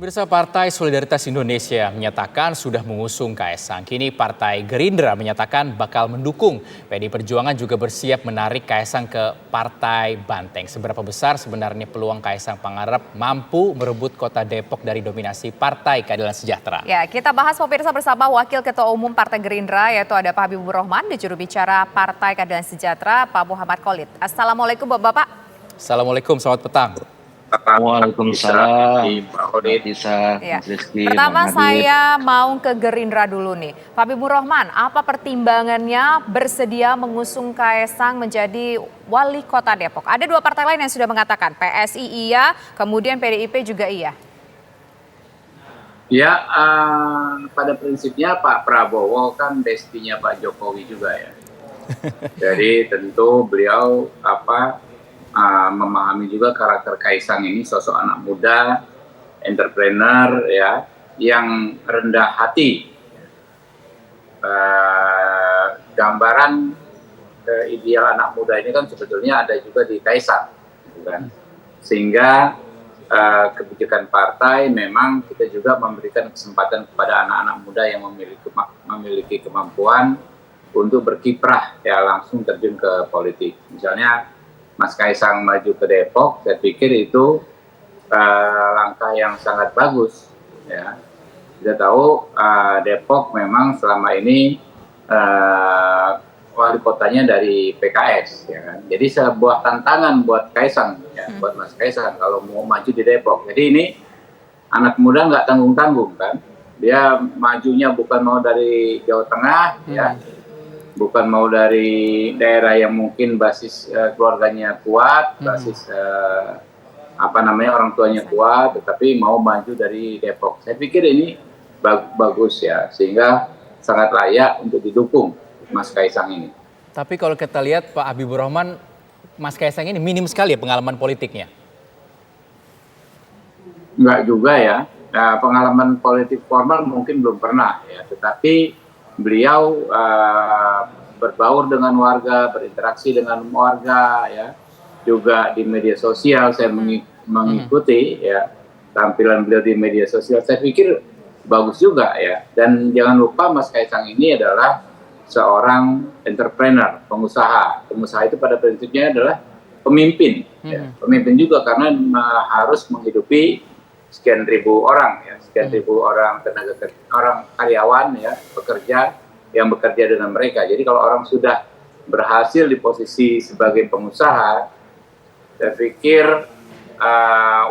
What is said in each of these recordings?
Pemirsa, Partai Solidaritas Indonesia menyatakan sudah mengusung Kaesang. Kini Partai Gerindra menyatakan bakal mendukung. PDI Perjuangan juga bersiap menarik Kaesang ke Partai Banteng. Seberapa besar sebenarnya peluang Kaesang Pangarep mampu merebut kota Depok dari dominasi Partai Keadilan Sejahtera? Ya, kita bahas pemirsa bersama Wakil Ketua Umum Partai Gerindra, yaitu ada Pak Habibur Rahman, di juru bicara Partai Keadilan Sejahtera, Pak Muhammad Khalid. Assalamualaikum Bapak-Bapak. Assalamualaikum, selamat petang. Waalaikumsalam, Ya. Pertama saya mau ke Gerindra dulu nih. Pak Habibur Rahman, apa pertimbangannya bersedia mengusung Kaesang menjadi wali kota Depok? Ada dua partai lain yang sudah mengatakan, PSI iya, kemudian PDIP juga iya. Ya, pada prinsipnya Pak Prabowo kan bestinya Pak Jokowi juga ya. Jadi tentu beliau memahami juga karakter Kaesang ini, sosok anak muda, entrepreneur ya, yang rendah hati. Gambaran ideal anak muda ini kan sebetulnya ada juga di Kaesang, gitu kan. Sehingga kebijakan partai memang kita juga memberikan kesempatan kepada anak-anak muda yang memiliki kemampuan untuk berkiprah ya, langsung terjun ke politik. Misalnya Mas Kaesang maju ke Depok, saya pikir itu langkah yang sangat bagus. Ya. Kita tahu Depok memang selama ini wali kotanya dari PKS, ya kan? Jadi sebuah tantangan buat Kaesang, ya, buat Mas Kaesang kalau mau maju di Depok. Jadi ini anak muda nggak tanggung-tanggung kan? Dia majunya bukan mau dari Jawa Tengah, ya. Bukan mau dari daerah yang mungkin basis keluarganya kuat, basis orang tuanya kuat, tetapi mau maju dari Depok. Saya pikir ini bagus ya, sehingga sangat layak untuk didukung Mas Kaesang ini. Tapi kalau kita lihat Pak Habibur Rahman, Mas Kaesang ini minim sekali ya pengalaman politiknya. Enggak juga ya, pengalaman politik formal mungkin belum pernah ya, tetapi beliau berbaur dengan warga, berinteraksi dengan warga, ya, juga di media sosial. Saya mengikuti ya tampilan beliau di media sosial. Saya pikir bagus juga ya. Dan jangan lupa Mas Kaesang ini adalah seorang entrepreneur, pengusaha. Pengusaha itu pada prinsipnya adalah pemimpin, ya. Pemimpin juga karena harus menghidupi sekian ribu orang ya, sekian ribu orang orang karyawan ya, pekerja yang bekerja dengan mereka. Jadi kalau orang sudah berhasil di posisi sebagai pengusaha, saya pikir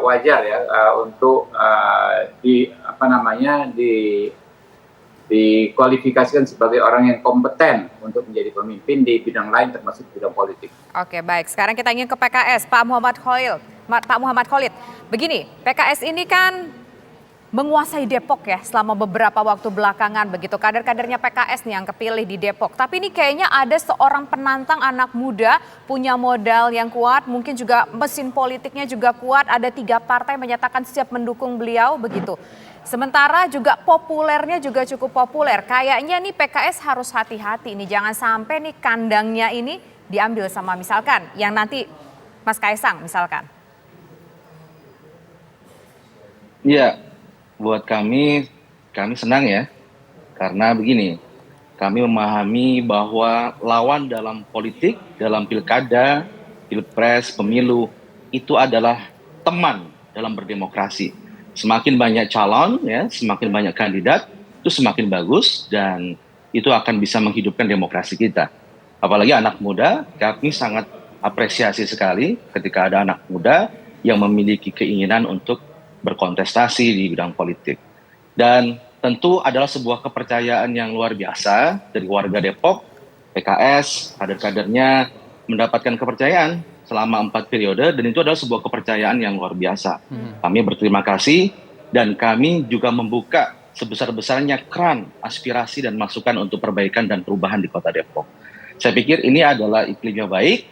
wajar ya untuk dikualifikasikan sebagai orang yang kompeten untuk menjadi pemimpin di bidang lain termasuk bidang politik. Oke, baik. Sekarang kita ingin ke PKS, Pak Muhammad Khalid. Begini, PKS ini kan menguasai Depok ya selama beberapa waktu belakangan begitu. Kader-kadernya PKS nih yang kepilih di Depok. Tapi ini kayaknya ada seorang penantang anak muda, punya modal yang kuat, mungkin juga mesin politiknya juga kuat. Ada 3 partai menyatakan siap mendukung beliau begitu. Sementara juga populernya juga cukup populer. Kayaknya nih PKS harus hati-hati nih, jangan sampai nih kandangnya ini diambil sama misalkan yang nanti Mas Kaesang misalkan. Iya, buat kami senang ya, karena begini, kami memahami bahwa lawan dalam politik, dalam pilkada, pilpres, pemilu, itu adalah teman dalam berdemokrasi. Semakin banyak calon, ya, semakin banyak kandidat, itu semakin bagus dan itu akan bisa menghidupkan demokrasi kita. Apalagi anak muda, kami sangat apresiasi sekali ketika ada anak muda yang memiliki keinginan untuk berkontestasi di bidang politik. Dan tentu adalah sebuah kepercayaan yang luar biasa dari warga Depok, PKS, kader-kadernya mendapatkan kepercayaan selama 4 periode dan itu adalah sebuah kepercayaan yang luar biasa. Kami berterima kasih dan kami juga membuka sebesar-besarnya keran aspirasi dan masukan untuk perbaikan dan perubahan di kota Depok. Saya pikir ini adalah iklim yang baik.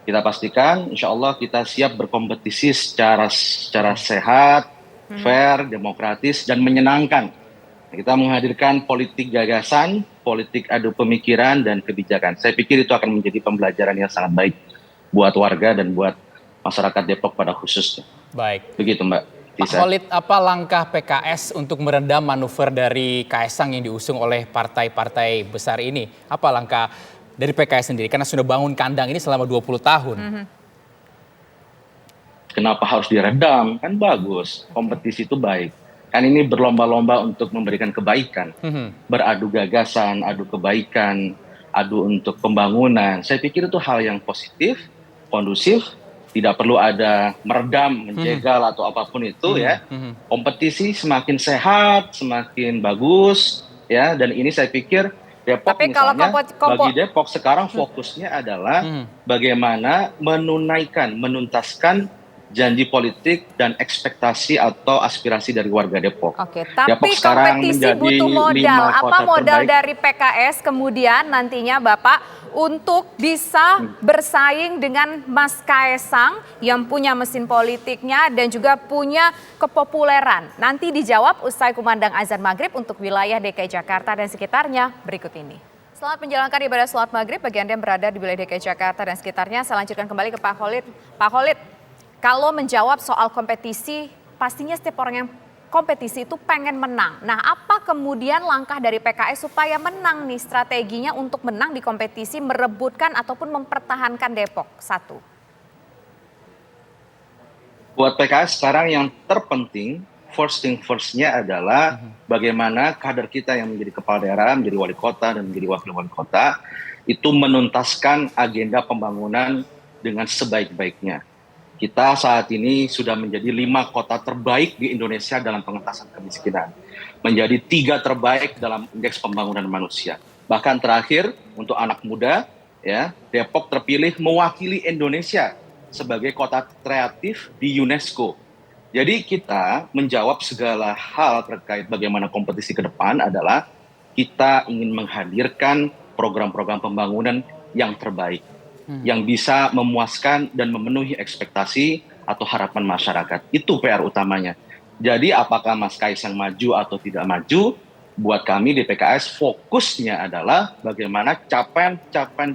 Kita pastikan insya Allah kita siap berkompetisi secara sehat, fair, demokratis, dan menyenangkan. Kita menghadirkan politik gagasan, politik adu pemikiran, dan kebijakan. Saya pikir itu akan menjadi pembelajaran yang sangat baik buat warga dan buat masyarakat Depok pada khususnya. Baik. Begitu, Mbak. Pak Khalid, apa langkah PKS untuk meredam manuver dari Kaesang yang diusung oleh partai-partai besar ini? Apa langkah dari PKS sendiri? Karena sudah bangun kandang ini selama 20 tahun. Kenapa harus diredam? Kan bagus, kompetisi itu baik. Kan ini berlomba-lomba untuk memberikan kebaikan. Beradu gagasan, adu kebaikan, adu untuk pembangunan. Saya pikir itu hal yang positif, kondusif, tidak perlu ada meredam, menjegal atau apapun itu ya. Kompetisi semakin sehat, semakin bagus ya. Dan ini saya pikir Depok Tapi kalau misalnya, bagi Depok sekarang fokusnya adalah bagaimana menuntaskan janji politik dan ekspektasi atau aspirasi dari warga Depok. Oke, tapi Depok sekarang kompetisi menjadi butuh modal. 5 Apa kota modal terbaik. dari PKS kemudian nantinya Bapak untuk bisa bersaing dengan Mas Kaesang yang punya mesin politiknya dan juga punya kepopuleran? Nanti dijawab usai kumandang azan maghrib untuk wilayah DKI Jakarta dan sekitarnya berikut ini. Selamat menjalankan ibadah sholat maghrib bagi Anda yang berada di wilayah DKI Jakarta dan sekitarnya. Saya lanjutkan kembali ke Pak Khalid. Pak Khalid, kalau menjawab soal kompetisi, pastinya setiap orang yang kompetisi itu pengen menang. Nah, apa kemudian langkah dari PKS supaya menang nih, strateginya untuk menang di kompetisi, merebutkan ataupun mempertahankan Depok? Satu. Buat PKS sekarang yang terpenting, first thing first-nya adalah bagaimana kader kita yang menjadi kepala daerah, menjadi wali kota dan menjadi wakil wali kota, itu menuntaskan agenda pembangunan dengan sebaik-baiknya. Kita saat ini sudah menjadi 5 kota terbaik di Indonesia dalam pengentasan kemiskinan. Menjadi 3 terbaik dalam indeks pembangunan manusia. Bahkan terakhir untuk anak muda, ya, Depok terpilih mewakili Indonesia sebagai kota kreatif di UNESCO. Jadi kita menjawab segala hal terkait bagaimana kompetisi ke depan adalah kita ingin menghadirkan program-program pembangunan yang terbaik. Yang bisa memuaskan dan memenuhi ekspektasi atau harapan masyarakat. Itu PR utamanya. Jadi apakah Mas Kaesang maju atau tidak maju, buat kami di PKS fokusnya adalah bagaimana capaian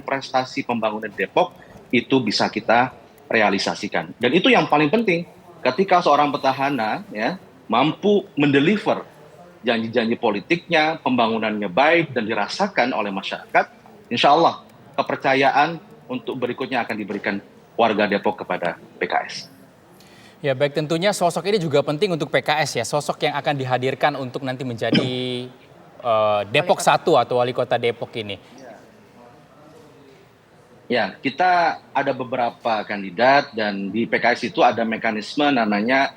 prestasi pembangunan Depok itu bisa kita realisasikan. Dan itu yang paling penting. Ketika seorang petahana ya mampu mendeliver janji-janji politiknya, pembangunannya baik dan dirasakan oleh masyarakat, insya Allah kepercayaan untuk berikutnya akan diberikan warga Depok kepada PKS. Ya baik, tentunya sosok ini juga penting untuk PKS ya, sosok yang akan dihadirkan untuk nanti menjadi Depok 1 atau wali kota Depok ini. Ya, kita ada beberapa kandidat dan di PKS itu ada mekanisme namanya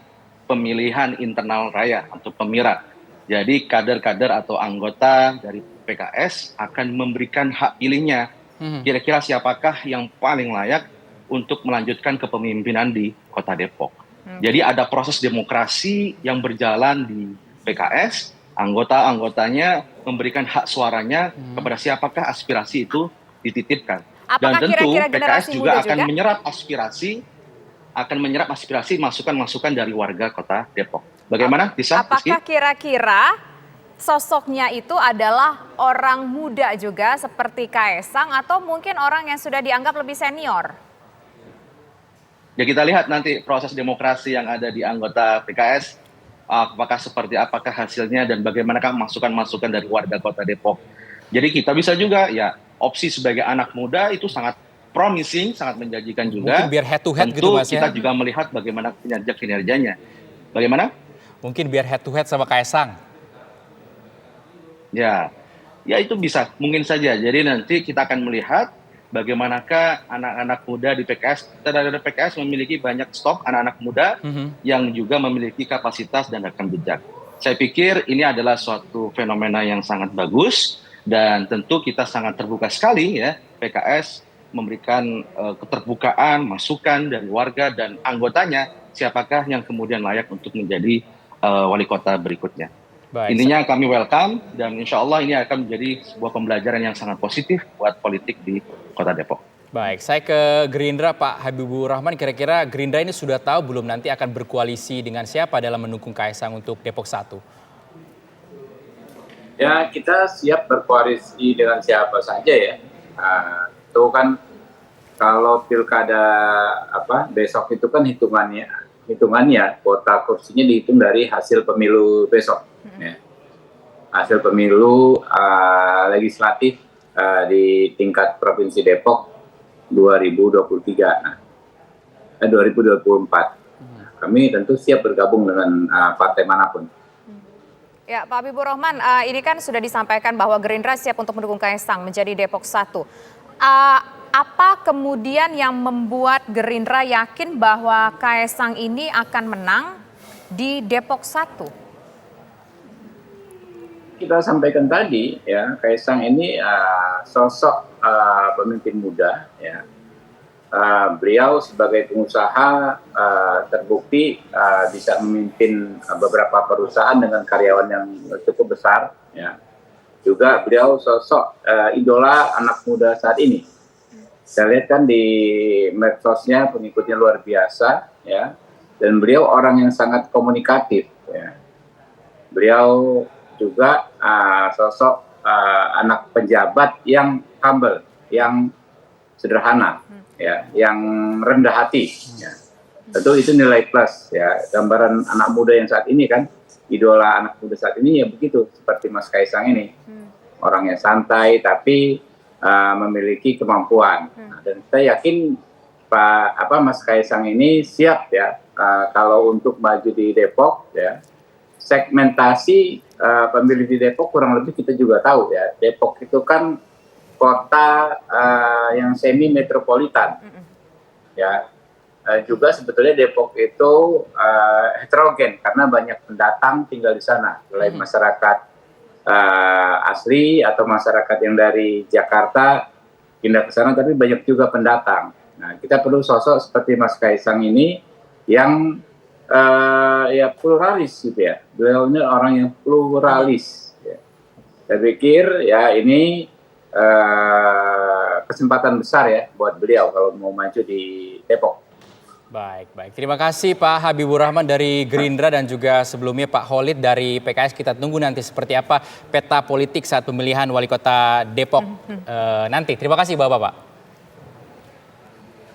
pemilihan internal raya atau pemira. Jadi kader-kader atau anggota dari PKS akan memberikan hak pilihnya. Kira-kira siapakah yang paling layak untuk melanjutkan kepemimpinan di Kota Depok. Jadi ada proses demokrasi yang berjalan di PKS, anggota-anggotanya memberikan hak suaranya kepada siapakah aspirasi itu dititipkan. Apakah Dan tentu kira-kira PKS generasi juga muda akan juga? menyerap aspirasi masukan-masukan dari warga Kota Depok. Bagaimana, Tisa? Apakah kira-kira sosoknya itu adalah orang muda juga seperti Kaesang atau mungkin orang yang sudah dianggap lebih senior? Ya kita lihat nanti proses demokrasi yang ada di anggota PKS, apakah seperti apakah hasilnya dan bagaimanakah masukan-masukan dari warga Kota Depok. Jadi kita bisa juga ya opsi sebagai anak muda itu sangat promising, sangat menjanjikan juga. Mungkin biar head to head Tentu gitu Mas ya. kita juga melihat bagaimana kinerjanya. Bagaimana? Mungkin biar head to head sama Kaesang. Ya itu bisa, mungkin saja. Jadi nanti kita akan melihat bagaimanakah anak-anak muda di PKS. Dari PKS memiliki banyak stok anak-anak muda yang juga memiliki kapasitas dan rekam jejak. Saya pikir ini adalah suatu fenomena yang sangat bagus dan tentu kita sangat terbuka sekali ya PKS memberikan keterbukaan, masukan dari warga dan anggotanya siapakah yang kemudian layak untuk menjadi wali kota berikutnya. Baik. Intinya kami welcome dan insya Allah ini akan menjadi sebuah pembelajaran yang sangat positif buat politik di Kota Depok. Baik, saya ke Gerindra Pak Habibur Rahman. Kira-kira Gerindra ini sudah tahu belum nanti akan berkoalisi dengan siapa dalam mendukung Kaesang untuk Depok 1? Ya kita siap berkoalisi dengan siapa saja ya. Itu kan kalau pilkada besok itu kan hitungannya hitungannya, kuota kursinya dihitung dari hasil pemilu besok. Ya. Hasil pemilu legislatif di tingkat Provinsi Depok 2023, 2024. Kami tentu siap bergabung dengan partai manapun. Ya, Pak Habibur Rahman, ini kan sudah disampaikan bahwa Gerindra siap untuk mendukung Kaesang menjadi Depok 1. Apa kemudian yang membuat Gerindra yakin bahwa Kaesang ini akan menang di Depok 1? Kita sampaikan tadi, ya, Kaesang ini sosok pemimpin muda, ya. Beliau sebagai pengusaha terbukti bisa memimpin beberapa perusahaan dengan karyawan yang cukup besar. Ya. Juga beliau sosok idola anak muda saat ini. Saya lihat kan di medsosnya pengikutnya luar biasa, ya. Dan beliau orang yang sangat komunikatif. Ya. Beliau juga sosok anak pejabat yang humble, yang sederhana. Ya, yang rendah hati. Ya. Tentu itu nilai plus, ya. Gambaran anak muda yang saat ini kan, idola anak muda saat ini ya begitu, seperti Mas Kaesang ini. Orangnya santai tapi memiliki kemampuan. Nah, dan saya yakin Mas Kaesang ini siap, ya, kalau untuk maju di Depok, ya. Segmentasi pemilih di Depok kurang lebih kita juga tahu, ya. Depok itu kan kota yang semi metropolitan, ya. Juga sebetulnya Depok itu heterogen karena banyak pendatang tinggal di sana, mulai masyarakat asli atau masyarakat yang dari Jakarta pindah ke sana, tapi banyak juga pendatang. Nah, kita perlu sosok seperti Mas Kaesang ini yang ya pluralis, gitu ya. Beliau ini orang yang pluralis. Ya. Saya pikir ya ini kesempatan besar, ya, buat beliau kalau mau maju di Depok. Baik. Terima kasih Pak Habibur Rahman dari Gerindra dan juga sebelumnya Pak Khalid dari PKS. Kita tunggu nanti seperti apa peta politik saat pemilihan wali kota Depok nanti. Terima kasih Bapak-Bapak.